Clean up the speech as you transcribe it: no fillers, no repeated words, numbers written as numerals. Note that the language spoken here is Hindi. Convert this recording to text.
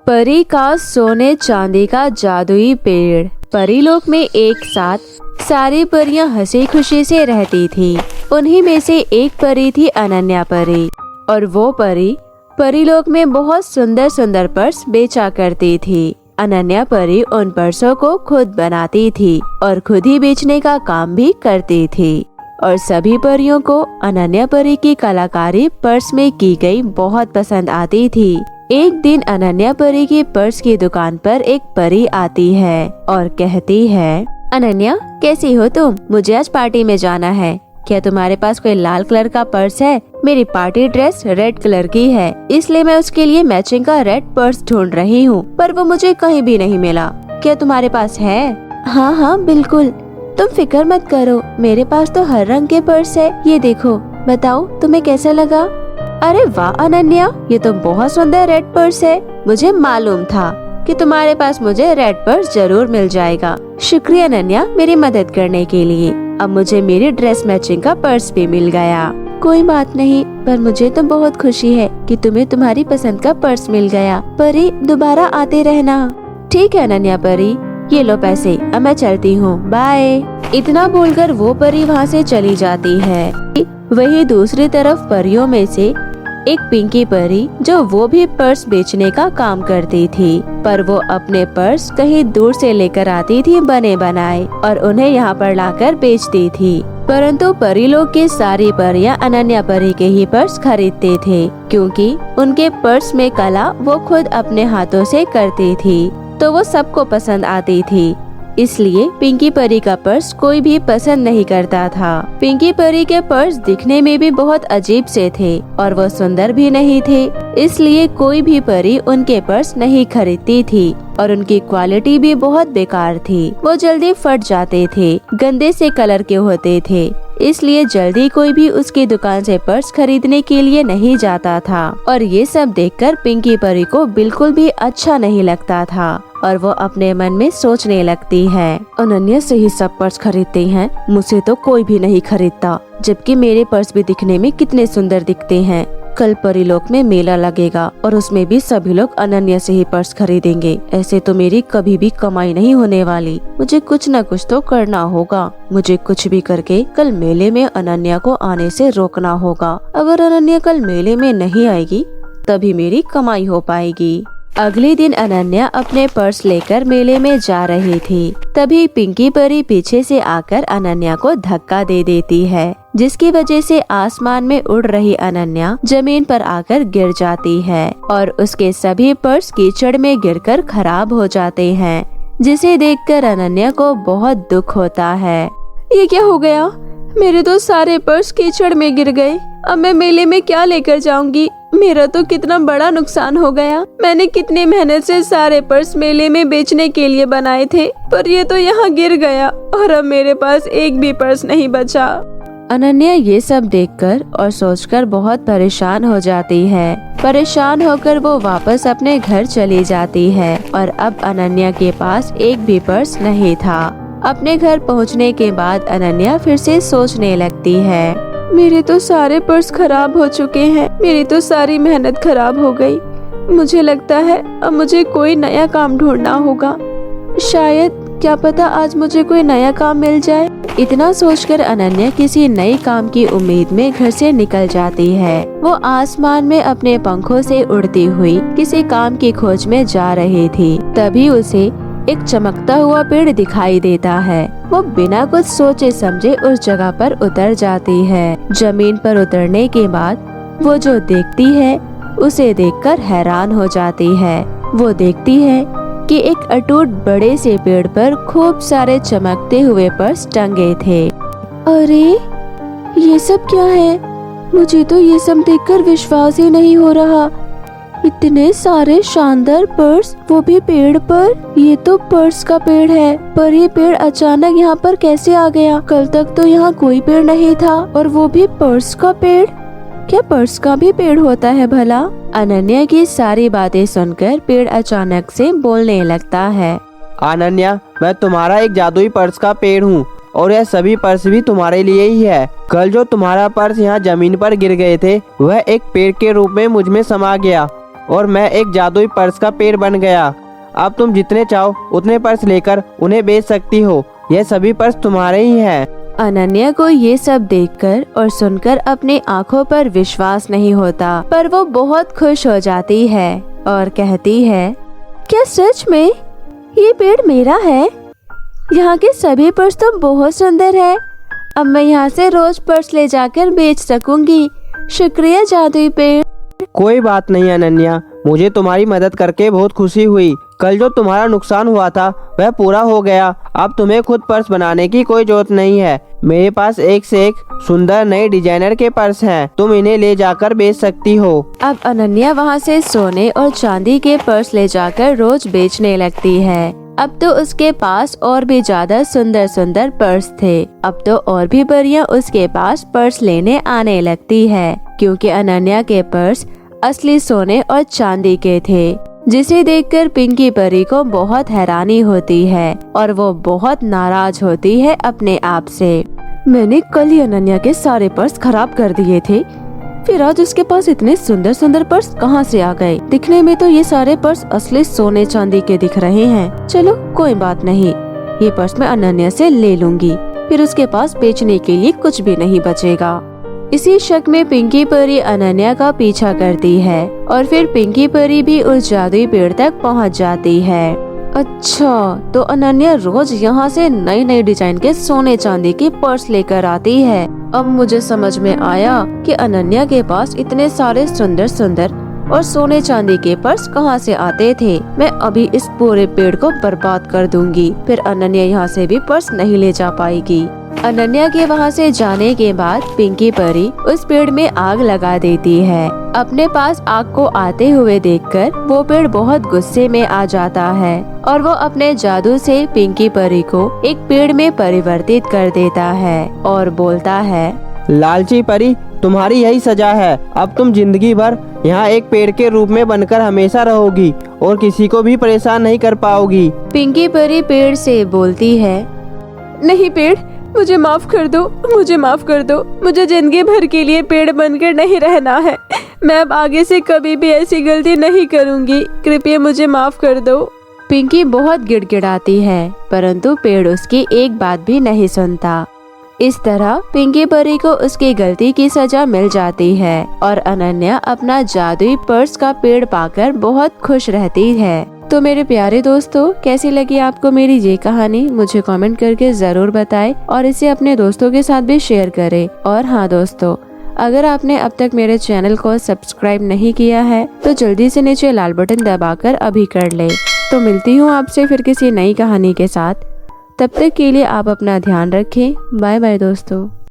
परी का सोने चांदी का जादुई पेड़। परीलोक में एक साथ सारी परियां हंसी खुशी से रहती थी। उन्हीं में से एक परी थी अनन्या परी, और वो परी परीलोक में बहुत सुंदर सुंदर पर्स बेचा करती थी। अनन्या परी उन पर्सों को खुद बनाती थी और खुद ही बेचने का काम भी करती थी, और सभी परियों को अनन्या परी की कलाकारी पर्स में की गई बहुत पसंद आती थी। एक दिन अनन्या परी की पर्स की दुकान पर एक परी आती है और कहती है, अनन्या कैसी हो तुम? मुझे आज पार्टी में जाना है। क्या तुम्हारे पास कोई लाल कलर का पर्स है? मेरी पार्टी ड्रेस रेड कलर की है, इसलिए मैं उसके लिए मैचिंग का रेड पर्स ढूंढ रही हूँ, पर वो मुझे कहीं भी नहीं मिला। क्या तुम्हारे पास है? हाँ हाँ बिल्कुल, तुम फिक्र मत करो, मेरे पास तो हर रंग के पर्स है। ये देखो, बताओ तुम्हें कैसा लगा? अरे वाह अनन्या, ये तो बहुत सुंदर रेड पर्स है। मुझे मालूम था कि तुम्हारे पास मुझे रेड पर्स जरूर मिल जाएगा। शुक्रिया अनन्या मेरी मदद करने के लिए। अब मुझे मेरी ड्रेस मैचिंग का पर्स भी मिल गया। कोई बात नहीं, पर मुझे तो बहुत खुशी है कि तुम्हें तुम्हारी पसंद का पर्स मिल गया। परी दोबारा आते रहना। ठीक है अनन्या परी, ये लो पैसे, अब मैं चलती हूँ, बाय। इतना बोलकर वो परी वहाँ से चली जाती है। वही दूसरी तरफ परियों में से एक पिंकी परी, जो वो भी पर्स बेचने का काम करती थी, पर वो अपने पर्स कहीं दूर से लेकर आती थी बने बनाए, और उन्हें यहाँ पर लाकर बेचती थी। परंतु परीलोक की सारी परियां अनन्या परी के ही पर्स खरीदते थे, क्योंकि उनके पर्स में कला वो खुद अपने हाथों से करती थी, तो वो सबको पसंद आती थी। इसलिए पिंकी परी का पर्स कोई भी पसंद नहीं करता था। पिंकी परी के पर्स दिखने में भी बहुत अजीब से थे और वो सुंदर भी नहीं थे, इसलिए कोई भी परी उनके पर्स नहीं खरीदती थी, और उनकी क्वालिटी भी बहुत बेकार थी। वो जल्दी फट जाते थे, गंदे से कलर के होते थे, इसलिए जल्दी कोई भी उसकी दुकान से पर्स खरीदने के लिए नहीं जाता था। और ये सब देखकर पिंकी परी को बिल्कुल भी अच्छा नहीं लगता था, और वो अपने मन में सोचने लगती है, अनन्या से ही सब पर्स खरीदते हैं, मुझसे तो कोई भी नहीं खरीदता, जबकि मेरे पर्स भी दिखने में कितने सुंदर दिखते हैं। कल परीलोक में मेला लगेगा और उसमें भी सभी लोग अनन्या से ही पर्स खरीदेंगे। ऐसे तो मेरी कभी भी कमाई नहीं होने वाली। मुझे कुछ न कुछ तो करना होगा। मुझे कुछ भी करके कल मेले में अनन्या को आने से रोकना होगा। अगर अनन्या कल मेले में नहीं आएगी तभी मेरी कमाई हो पाएगी। अगले दिन अनन्या अपने पर्स लेकर मेले में जा रही थी। तभी पिंकी परी पीछे से आकर अनन्या को धक्का दे देती है, जिसकी वजह से आसमान में उड़ रही अनन्या जमीन पर आकर गिर जाती है, और उसके सभी पर्स कीचड़ में गिरकर खराब हो जाते हैं, जिसे देखकर अनन्या को बहुत दुख होता है। ये क्या हो गया? मेरे तो सारे पर्स कीचड़ में गिर गए। अब मैं मेले में क्या लेकर जाऊंगी? मेरा तो कितना बड़ा नुकसान हो गया। मैंने कितनी मेहनत से सारे पर्स मेले में बेचने के लिए बनाए थे, पर ये तो यहाँ गिर गया, और अब मेरे पास एक भी पर्स नहीं बचा। अनन्या ये सब देखकर और सोचकर बहुत परेशान हो जाती है। परेशान होकर वो वापस अपने घर चली जाती है, और अब अनन्या के पास एक भी पर्स नहीं था। अपने घर पहुँचने के बाद अनन्या फिर से सोचने लगती है, मेरे तो सारे पर्स खराब हो चुके हैं, मेरी तो सारी मेहनत खराब हो गई। मुझे लगता है अब मुझे कोई नया काम ढूंढना होगा। शायद, क्या पता आज मुझे कोई नया काम मिल जाए। इतना सोचकर अनन्या किसी नए काम की उम्मीद में घर से निकल जाती है। वो आसमान में अपने पंखों से उड़ती हुई किसी काम की खोज में जा रही थी। तभी उसे एक चमकता हुआ पेड़ दिखाई देता है। वो बिना कुछ सोचे समझे उस जगह पर उतर जाती है। जमीन पर उतरने के बाद वो जो देखती है उसे देखकर हैरान हो जाती है। वो देखती है कि एक अटूट बड़े से पेड़ पर खूब सारे चमकते हुए पर्स टंगे थे। अरे ये सब क्या है? मुझे तो ये सब देखकर विश्वास ही नहीं हो रहा। इतने सारे शानदार पर्स, वो भी पेड़ पर। ये तो पर्स का पेड़ है, पर ये पेड़ अचानक यहाँ पर कैसे आ गया? कल तक तो यहाँ कोई पेड़ नहीं था, और वो भी पर्स का पेड़। क्या पर्स का भी पेड़ होता है भला? अनन्या की सारी बातें सुनकर पेड़ अचानक से बोलने लगता है, अनन्या, मैं तुम्हारा एक जादुई पर्स का पेड़ हूँ, और यह सभी पर्स भी तुम्हारे लिए ही है। कल जो तुम्हारा पर्स यहाँ जमीन पर गिर गए थे, वह एक पेड़ के रूप में मुझ में समा गया, और मैं एक जादुई पर्स का पेड़ बन गया। अब तुम जितने चाहो उतने पर्स लेकर उन्हें बेच सकती हो। यह सभी पर्स तुम्हारे ही हैं। अनन्या को ये सब देखकर और सुनकर अपनी आंखों पर विश्वास नहीं होता, पर वो बहुत खुश हो जाती है और कहती है, क्या सच में ये पेड़ मेरा है? यहाँ के सभी पर्स तो बहुत सुंदर है। अब मैं यहाँ से रोज पर्स ले जाकर बेच सकूंगी। शुक्रिया जादुई पेड़। कोई बात नहीं अनन्या, मुझे तुम्हारी मदद करके बहुत खुशी हुई। कल जो तुम्हारा नुकसान हुआ था वह पूरा हो गया। अब तुम्हें खुद पर्स बनाने की कोई जरूरत नहीं है। मेरे पास एक से एक सुंदर नए डिजाइनर के पर्स हैं। तुम इन्हें ले जाकर बेच सकती हो। अब अनन्या वहाँ से सोने और चांदी के पर्स ले जाकर रोज बेचने लगती है। अब तो उसके पास और भी ज्यादा सुंदर सुंदर पर्स थे। अब तो और भी परियां उसके पास पर्स लेने आने लगती है, क्योंकि अनन्या के पर्स असली सोने और चांदी के थे, जिसे देखकर पिंकी परी को बहुत हैरानी होती है और वो बहुत नाराज होती है अपने आप से। मैंने कल ही अनन्या के सारे पर्स खराब कर दिए थे, फिर आज उसके पास इतने सुंदर सुंदर पर्स कहाँ से आ गए? दिखने में तो ये सारे पर्स असली सोने चांदी के दिख रहे हैं। चलो कोई बात नहीं, ये पर्स मैं अनन्या से ले लूंगी, फिर उसके पास बेचने के लिए कुछ भी नहीं बचेगा। इसी शक में पिंकी परी अनन्या का पीछा करती है और फिर पिंकी परी भी उस जादुई पेड़ तक पहुंच जाती है। अच्छा, तो अनन्या रोज यहाँ से नई नई डिजाइन के सोने चांदी के पर्स लेकर आती है। अब मुझे समझ में आया कि अनन्या के पास इतने सारे सुंदर सुंदर और सोने चांदी के पर्स कहाँ से आते थे। मैं अभी इस पूरे पेड़ को बर्बाद कर दूंगी, फिर अनन्या यहाँ से भी पर्स नहीं ले जा पाएगी। अनन्या के वहाँ से जाने के बाद पिंकी परी उस पेड़ में आग लगा देती है। अपने पास आग को आते हुए देखकर वो पेड़ बहुत गुस्से में आ जाता है और वो अपने जादू से पिंकी परी को एक पेड़ में परिवर्तित कर देता है और बोलता है, लालची परी, तुम्हारी यही सजा है। अब तुम जिंदगी भर यहाँ एक पेड़ के रूप में बनकर हमेशा रहोगी और किसी को भी परेशान नहीं कर पाओगी। पिंकी परी पेड़ से बोलती है, नहीं पेड़, मुझे माफ कर दो, मुझे माफ कर दो। मुझे जिंदगी भर के लिए पेड़ बनकर नहीं रहना है। मैं अब आगे से कभी भी ऐसी गलती नहीं करूँगी। कृपया मुझे माफ कर दो। पिंकी बहुत गिड़गिड़ाती है, परंतु पेड़ उसकी एक बात भी नहीं सुनता। इस तरह पिंकी परी को उसकी गलती की सजा मिल जाती है और अनन्या अपना जादुई पर्स का पेड़ पाकर बहुत खुश रहती है। तो मेरे प्यारे दोस्तों, कैसी लगी आपको मेरी ये कहानी? मुझे कमेंट करके जरूर बताएं और इसे अपने दोस्तों के साथ भी शेयर करें। और हाँ दोस्तों, अगर आपने अब तक मेरे चैनल को सब्सक्राइब नहीं किया है तो जल्दी से नीचे लाल बटन दबाकर अभी कर ले। तो मिलती हूँ आपसे फिर किसी नई कहानी के साथ। तब तक के लिए आप अपना ध्यान रखें। बाय बाय दोस्तों।